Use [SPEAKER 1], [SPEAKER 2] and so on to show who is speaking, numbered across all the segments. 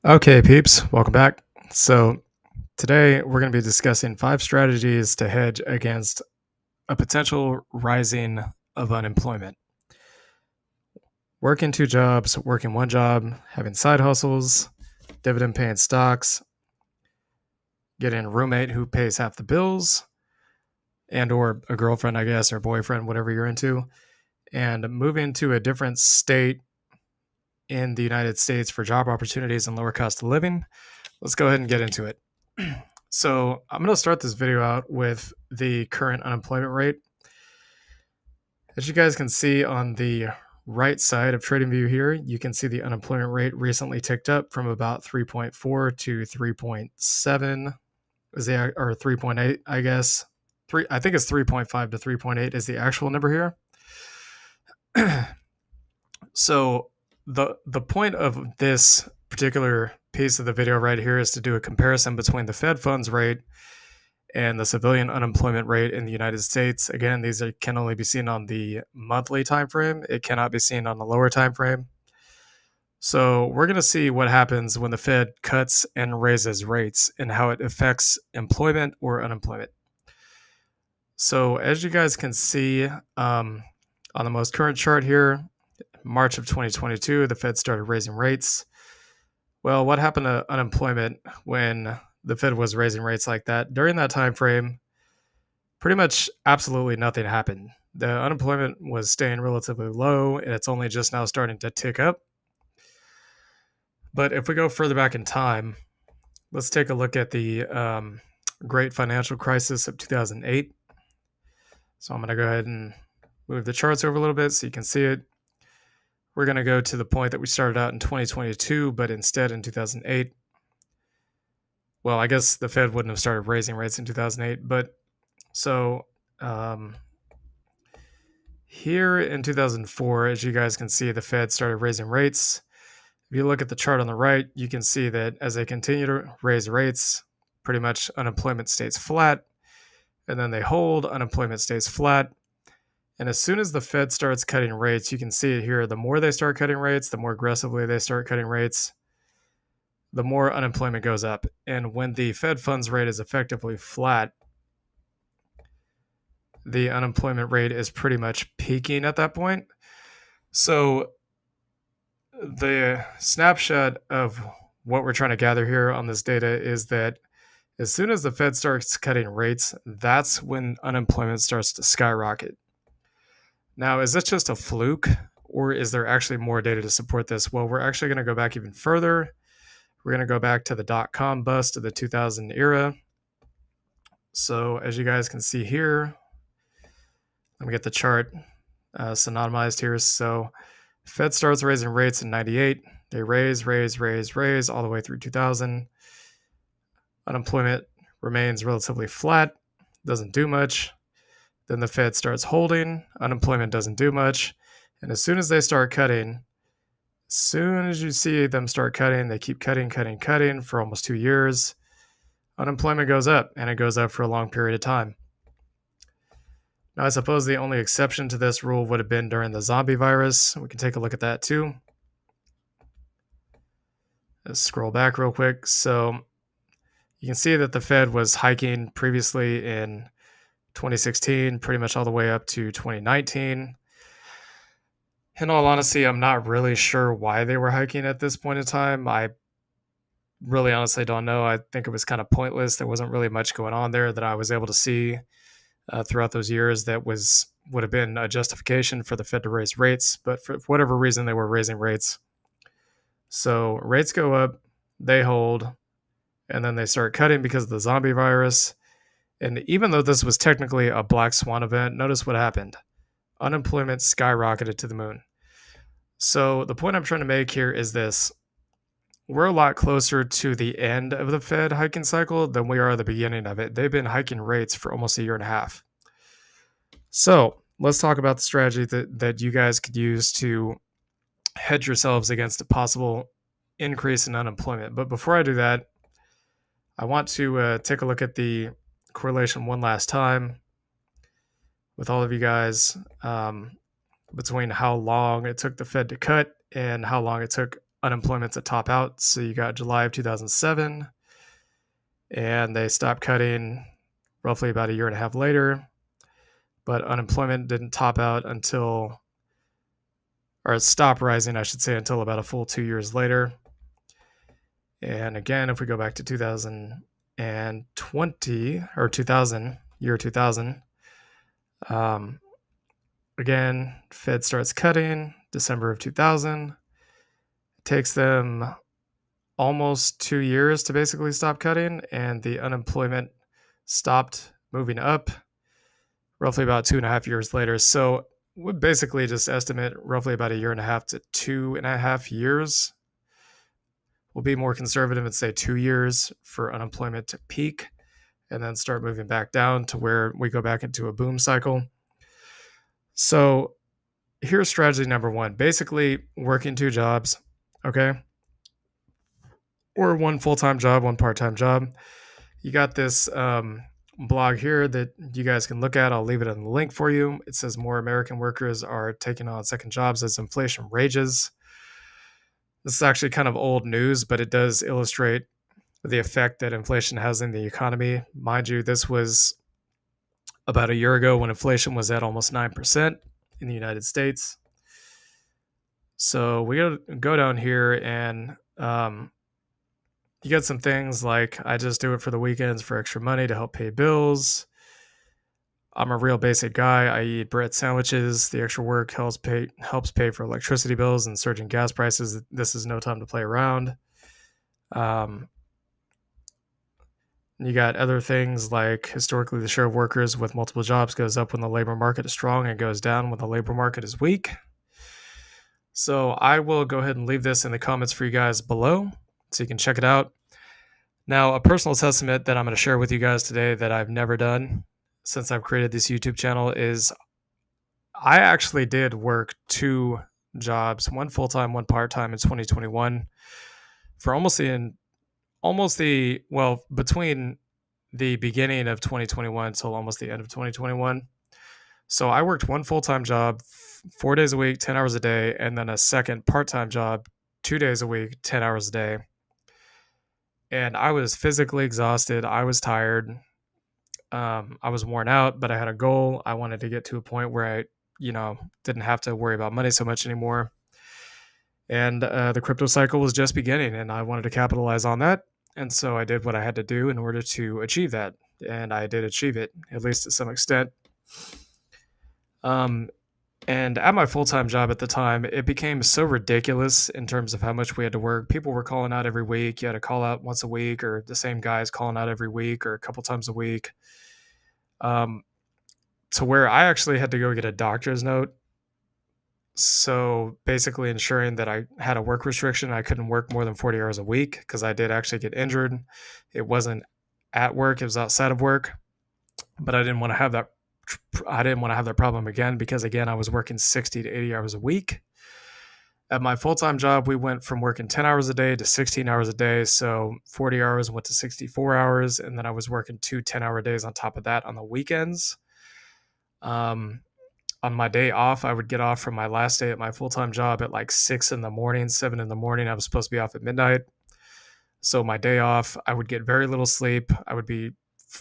[SPEAKER 1] Okay, peeps, welcome back. So, today we're going to be discussing 5 strategies to hedge against a potential rising of unemployment. Working 2 jobs, working 1 job, having side hustles, dividend paying stocks, getting a roommate who pays half the bills, and or a girlfriend, I guess, or boyfriend, whatever you're into, and moving to a different state in the United States for job opportunities and lower cost of living. Let's go ahead and get into it. So I'm going to start this video out with the current unemployment rate. As you guys can see on the right side of TradingView here, you can see the unemployment rate recently ticked up from about 3.4 to 3.7, or 3.8, I guess. I think it's 3.5 to 3.8 is the actual number here. So the point of this particular piece of the video right here is to do a comparison between the Fed funds rate and the civilian unemployment rate in the United States. Again, these can only be seen on the monthly time frame. It cannot be seen on the lower time frame. So we're going to see what happens when the Fed cuts and raises rates and how it affects employment or unemployment. So as you guys can see on the most current chart here, March of 2022, the Fed started raising rates. Well, what happened to unemployment when the Fed was raising rates like that? During that time frame, pretty much absolutely nothing happened. The unemployment was staying relatively low, and it's only just now starting to tick up. But if we go further back in time, let's take a look at the Great Financial Crisis of 2008. So I'm going to go ahead and move the charts over a little bit so you can see it. We're going to go to the point that we started out in 2022, but instead in 2008. Well, I guess the Fed wouldn't have started raising rates in 2008, but so here in 2004, as you guys can see, the Fed started raising rates. If you look at the chart on the right, you can see that as they continue to raise rates, pretty much unemployment stays flat, and then they hold, unemployment stays flat. And as soon as the Fed starts cutting rates, you can see it here, the more they start cutting rates, the more aggressively they start cutting rates, the more unemployment goes up. And when the Fed funds rate is effectively flat, the unemployment rate is pretty much peaking at that point. So the snapshot of what we're trying to gather here on this data is that as soon as the Fed starts cutting rates, that's when unemployment starts to skyrocket. Now, is this just a fluke, or is there actually more data to support this? Well, we're actually going to go back even further. We're going to go back to the dot-com bust of the 2000 era. So as you guys can see here, let me get the chart synonymized here. So Fed starts raising rates in 98. They raise all the way through 2000. Unemployment remains relatively flat, doesn't do much. Then the Fed starts holding, unemployment doesn't do much. And as soon as they start cutting, as soon as you see them start cutting, they keep cutting for almost 2 years. Unemployment goes up, and it goes up for a long period of time. Now, I suppose the only exception to this rule would have been during the zombie virus. We can take a look at that too. Let's scroll back real quick. So you can see that the Fed was hiking previously in 2016, pretty much all the way up to 2019. In all honesty, I'm not really sure why they were hiking at this point in time. I really honestly don't know. I think it was kind of pointless. There wasn't really much going on there that I was able to see throughout those years that would have been a justification for the Fed to raise rates. But for whatever reason, they were raising rates. So rates go up, they hold, and then they start cutting because of the zombie virus. And even though this was technically a black swan event, notice what happened. Unemployment skyrocketed to the moon. So the point I'm trying to make here is this. We're a lot closer to the end of the Fed hiking cycle than we are at the beginning of it. They've been hiking rates for almost a year and a half. So let's talk about the strategy that you guys could use to hedge yourselves against a possible increase in unemployment. But before I do that, I want to take a look at the correlation one last time with all of you guys between how long it took the Fed to cut and how long it took unemployment to top out. So you got July of 2007, and they stopped cutting roughly about a year and a half later. But unemployment didn't top out until, or it stopped rising, I should say, until about a full 2 years later. And again, if we go back to 2020 or 2000, year 2000, again, Fed starts cutting December of 2000. It takes them almost 2 years to basically stop cutting, and the unemployment stopped moving up roughly about 2.5 years later. So we basically just estimate roughly about a year and a half to 2.5 years. We'll be more conservative and say 2 years for unemployment to peak and then start moving back down to where we go back into a boom cycle. So here's strategy number one. Basically, working 2 jobs, okay? Or 1 full-time job, 1 part-time job. You got this blog here that you guys can look at. I'll leave it in the link for you. It says more American workers are taking on second jobs as inflation rages. This is actually kind of old news, but it does illustrate the effect that inflation has in the economy. Mind you, this was about a year ago when inflation was at almost 9% in the United States. So we go down here and you got some things like I just do it for the weekends for extra money to help pay bills. I'm a real basic guy. I eat bread sandwiches. The extra work helps pay for electricity bills and surging gas prices. This is no time to play around. You got other things like historically the share of workers with multiple jobs goes up when the labor market is strong and goes down when the labor market is weak. So I will go ahead and leave this in the comments for you guys below so you can check it out. Now, a personal testament that I'm going to share with you guys today that I've never done since I've created this YouTube channel is I actually did work 2 jobs, 1 full-time, 1 part-time in 2021 for between the beginning of 2021 until almost the end of 2021. So I worked 1 full-time job 4 days a week, 10 hours a day, and then a second part-time job 2 days a week, 10 hours a day. And I was physically exhausted. I was tired. I was worn out, but I had a goal. I wanted to get to a point where I, didn't have to worry about money so much anymore. And the crypto cycle was just beginning, and I wanted to capitalize on that. And so I did what I had to do in order to achieve that. And I did achieve it, at least to some extent. And at my full-time job at the time, it became so ridiculous in terms of how much we had to work. People were calling out every week. You had to call out once a week, or the same guys calling out every week or a couple times a week. To where I actually had to go get a doctor's note. So basically ensuring that I had a work restriction. I couldn't work more than 40 hours a week because I did actually get injured. It wasn't at work. It was outside of work. But I didn't want to have that problem again because, again, I was working 60 to 80 hours a week. At my full-time job, we went from working 10 hours a day to 16 hours a day. So 40 hours went to 64 hours. And then I was working 2 10-hour days on top of that on the weekends. On my day off, I would get off from my last day at my full-time job at like 6 in the morning, 7 in the morning. I was supposed to be off at midnight. So my day off, I would get very little sleep. I would be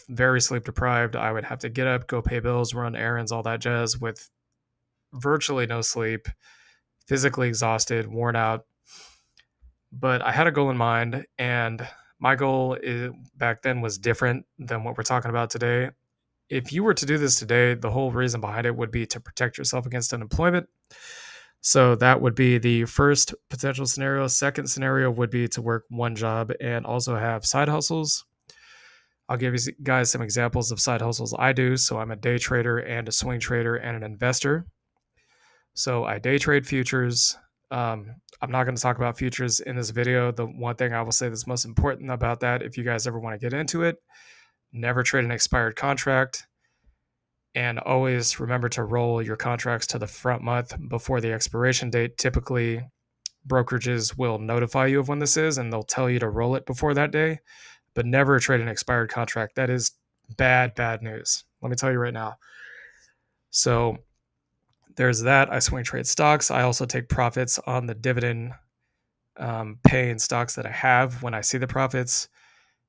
[SPEAKER 1] very sleep deprived. I would have to get up, go pay bills, run errands, all that jazz with virtually no sleep, physically exhausted, worn out. But I had a goal in mind, and my goal back then was different than what we're talking about today. If you were to do this today, the whole reason behind it would be to protect yourself against unemployment. So that would be the first potential scenario. Second scenario would be to work 1 job and also have side hustles. I'll give you guys some examples of side hustles I do. So I'm a day trader and a swing trader and an investor. So I day trade futures. I'm not going to talk about futures in this video. The one thing I will say that's most important about that, if you guys ever want to get into it, never trade an expired contract. And always remember to roll your contracts to the front month before the expiration date. Typically, brokerages will notify you of when this is, and they'll tell you to roll it before that day. But never trade an expired contract. That is bad news. Let me tell you right now. So there's that. I swing trade stocks. I also take profits on the dividend paying stocks that I have when I see the profits,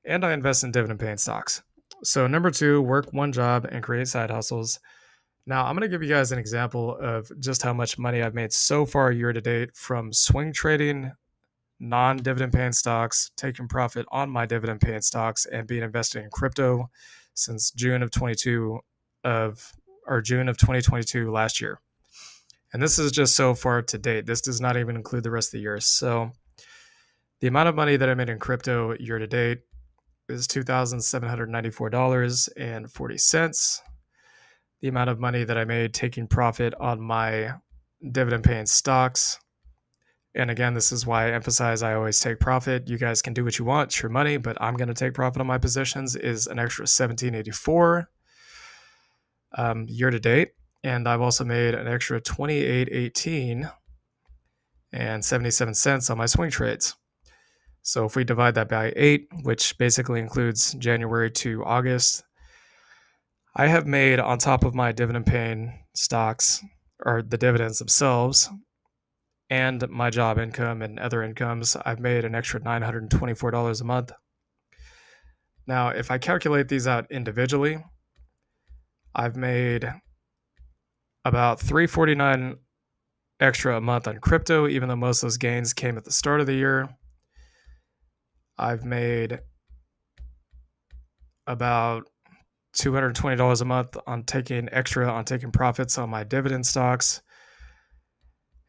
[SPEAKER 1] and I invest in dividend paying stocks. So, number two, work one job and create side hustles. Now, I'm going to give you guys an example of just how much money I've made so far year to date from swing trading non dividend paying stocks, taking profit on my dividend paying stocks, and being invested in crypto since June of 2022 last year. And this is just so far to date. This does not even include the rest of the year. So the amount of money that I made in crypto year to date is $2,794.40. The amount of money that I made taking profit on my dividend paying stocks. And again, this is why I emphasize I always take profit. You guys can do what you want, it's your money, but I'm going to take profit on my positions, is an extra $17.84 year to date. And I've also made an extra $28.18 and 77 cents on my swing trades. So if we divide that by 8, which basically includes January to August, I have made, on top of my dividend paying stocks, or the dividends themselves, and my job income and other incomes, I've made an extra $924 a month. Now, if I calculate these out individually, I've made about $349 extra a month on crypto, even though most of those gains came at the start of the year. I've made about $220 a month on taking profits on my dividend stocks.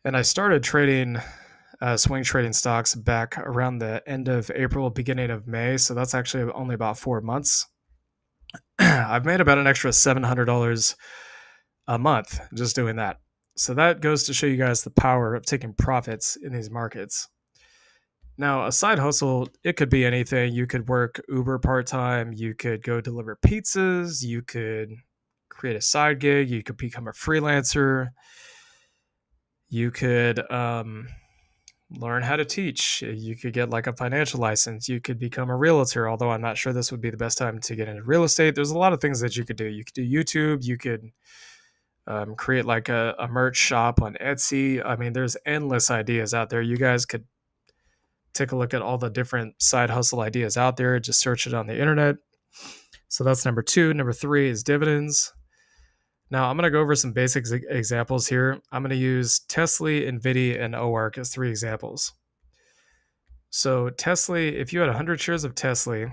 [SPEAKER 1] And I started trading swing trading stocks back around the end of April, beginning of May. So that's actually only about 4 months. I've made about an extra $700 a month just doing that. So that goes to show you guys the power of taking profits in these markets. Now, a side hustle, it could be anything. You could work Uber part-time. You could go deliver pizzas. You could create a side gig. You could become a freelancer. You could learn how to teach. You could get like a financial license. You could become a realtor, although I'm not sure this would be the best time to get into real estate. There's a lot of things that you could do. You could do YouTube. You could create like a merch shop on Etsy. I mean, there's endless ideas out there. You guys could take a look at all the different side hustle ideas out there. Just search it on the internet. So that's number two. Number three is dividends. Now, I'm going to go over some basic examples here. I'm going to use Tesla, NVIDIA, and OARC as 3 examples. So Tesla, if you had 100 shares of Tesla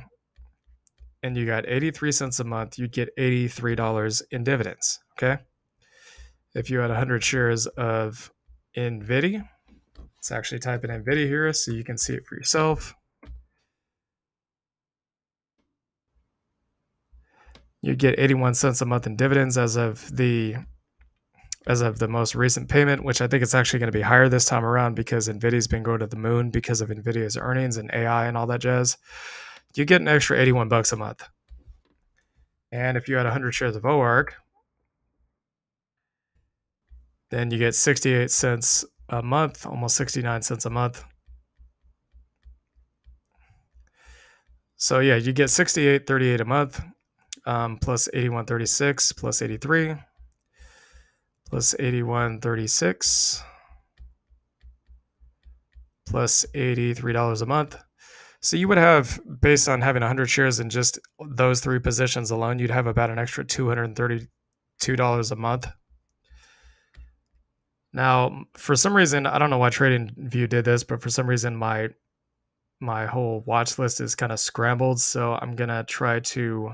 [SPEAKER 1] and you got 83 cents a month, you'd get $83 in dividends, okay? If you had 100 shares of NVIDIA, let's actually type in NVIDIA here so you can see it for yourself. You get 81 cents a month in dividends as of the most recent payment, which I think it's actually going to be higher this time around because NVIDIA's been going to the moon because of NVIDIA's earnings and AI and all that jazz. You get an extra 81 bucks a month. And if you had 100 shares of OARC, then you get 68 cents a month, almost 69 cents a month. So yeah, you get 68.38 a month, plus 81.36, plus 83, plus 81.36, plus $83 a month. So you would have, based on having 100 shares in just those 3 positions alone, you'd have about an extra $232 a month. Now, for some reason, I don't know why TradingView did this, but for some reason my whole watch list is kind of scrambled. So I'm going to try to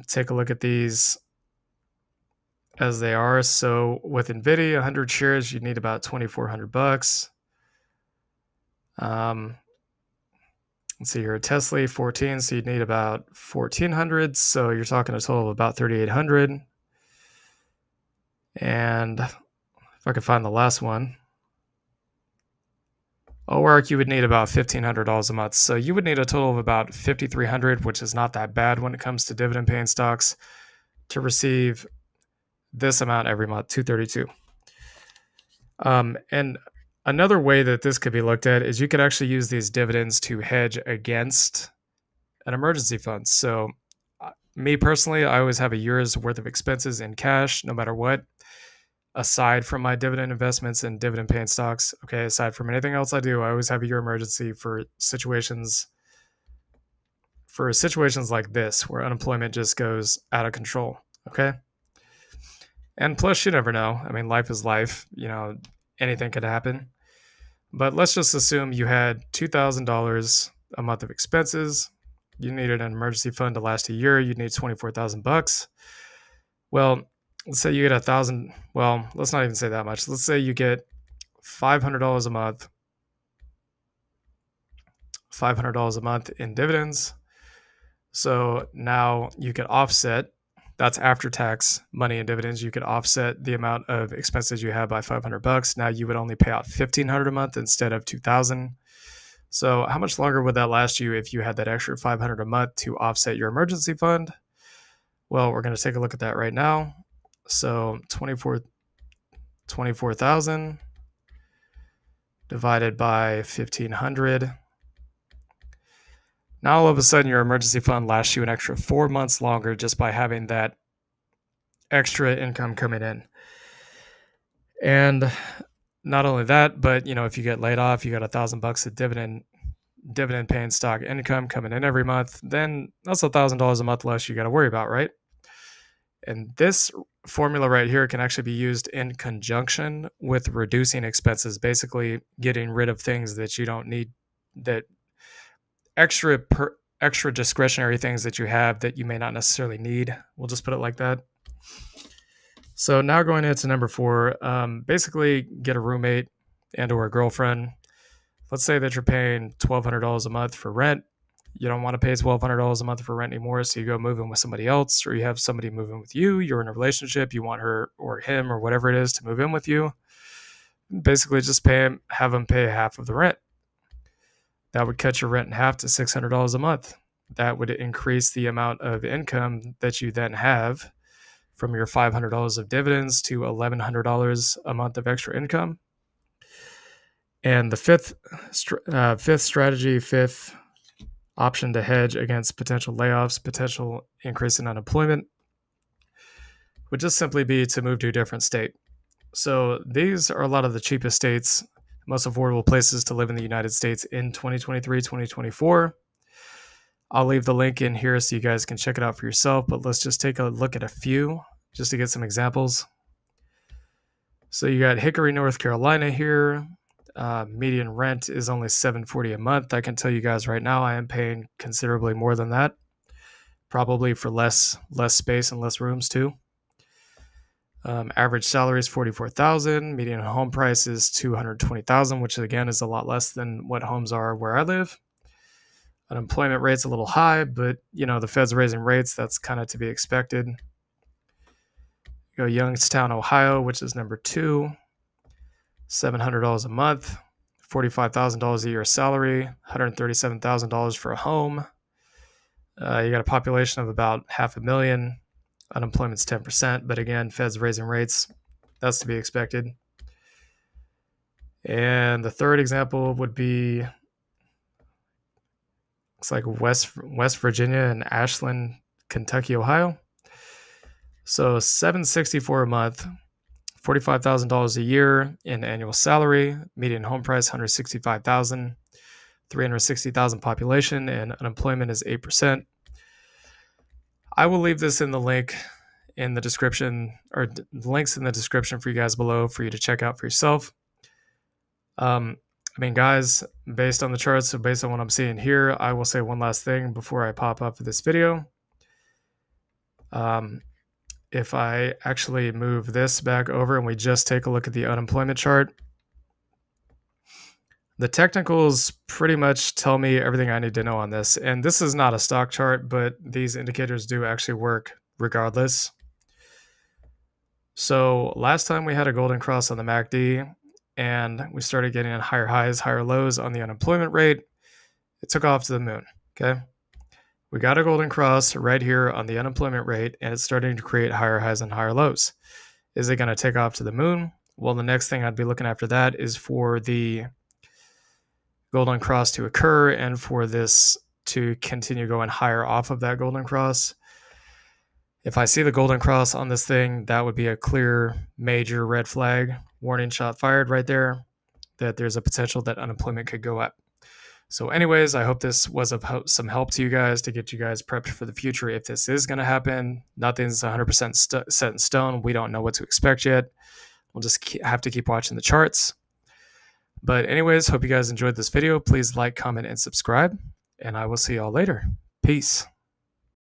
[SPEAKER 1] take a look at these as they are. So with NVIDIA, 100 shares, you need about 2,400 bucks. Let's see here, Tesla 14, so you'd need about 1,400. So you're talking a total of about 3,800. And if I could find the last one, OARC, you would need about $1,500 a month. So you would need a total of about 5,300, which is not that bad when it comes to dividend paying stocks, to receive this amount every month, 232. And another way that this could be looked at is you could actually use these dividends to hedge against an emergency fund. So me personally, I always have a year's worth of expenses in cash, no matter what. aside from my dividend investments and dividend paying stocks, okay, aside from anything else I do, I always have a year emergency for situations like this where unemployment just goes out of control, okay? And plus, you never know. I mean, life is life, anything could happen. But let's just assume you had $2,000 a month of expenses. You needed an emergency fund to last a year. You'd need $24,000. Well, let's say you get 1,000. Well, let's not even say that much. Let's say you get $500 a month. $500 a month in dividends. So now you could offset. That's after tax money and dividends. You could offset the amount of expenses you have by $500. Now you would only pay out $1,500 a month instead of $2,000. So how much longer would that last you if you had that extra $500 a month to offset your emergency fund? Well, we're going to take a look at that right now. So 24,000 divided by 1,500. Now all of a sudden your emergency fund lasts you an extra 4 months longer just by having that extra income coming in. And not only that, but if you get laid off, you got $1,000 of dividend paying stock income coming in every month, then that's $1,000 a month less you got to worry about, right? And this formula right here can actually be used in conjunction with reducing expenses, basically getting rid of things that you don't need, that extra discretionary things that you have that you may not necessarily need. We'll just put it like that. So now going into number 4, basically get a roommate and or a girlfriend. Let's say that you're paying $1,200 a month for rent. You don't want to pay $1,200 a month for rent anymore, so you go move in with somebody else, or you have somebody move in with you. You're in a relationship. You want her or him or whatever it is to move in with you. Basically, just have them pay half of the rent. That would cut your rent in half to $600 a month. That would increase the amount of income that you then have from your $500 of dividends to $1,100 a month of extra income. And the fifth option to hedge against potential layoffs, potential increase in unemployment, would just simply be to move to a different state. So these are a lot of the cheapest states, most affordable places to live in the United States in 2023, 2024. I'll leave the link in here so you guys can check it out for yourself, but let's just take a look at a few just to get some examples. So you got Hickory, North Carolina here. Median rent is only $740 a month. I can tell you guys right now I am paying considerably more than that, probably for less space and less rooms too. Average salary is $44,000. Median home price is $220,000, which again is a lot less than what homes are where I live. Unemployment rate's a little high, but the Fed's raising rates. That's kind of to be expected. Go Youngstown, Ohio, which is number 2. $700 a month, $45,000 a year salary, $137,000 for a home. You got a population of about 500,000. Unemployment's 10%, but again, Fed's raising rates. That's to be expected. And the third example would be, looks like West Virginia and Ashland, Kentucky, Ohio. So $764 a month. $45,000 a year in annual salary, median home price $165,000, 360,000 population, and unemployment is 8%. I will leave this in the link in the description, or the links in the description for you guys below for you to check out for yourself. Guys, based on the charts, so based on what I'm seeing here, I will say one last thing before I pop up for this video. If I actually move this back over and we just take a look at the unemployment chart, the technicals pretty much tell me everything I need to know on this. And this is not a stock chart, but these indicators do actually work regardless. So last time we had a golden cross on the MACD and we started getting higher highs, higher lows on the unemployment rate. It took off to the moon, okay? We got a golden cross right here on the unemployment rate, and it's starting to create higher highs and higher lows. Is it going to take off to the moon? Well, the next thing I'd be looking after that is for the golden cross to occur and for this to continue going higher off of that golden cross. If I see the golden cross on this thing, that would be a clear major red flag, warning shot fired right there, that there's a potential that unemployment could go up. So anyways, I hope this was of some help to you guys to get you guys prepped for the future if this is going to happen. Nothing's 100% set in stone. We don't know what to expect yet. We'll just have to keep watching the charts. But anyways, hope you guys enjoyed this video. Please like, comment, and subscribe, and I will see y'all later. Peace.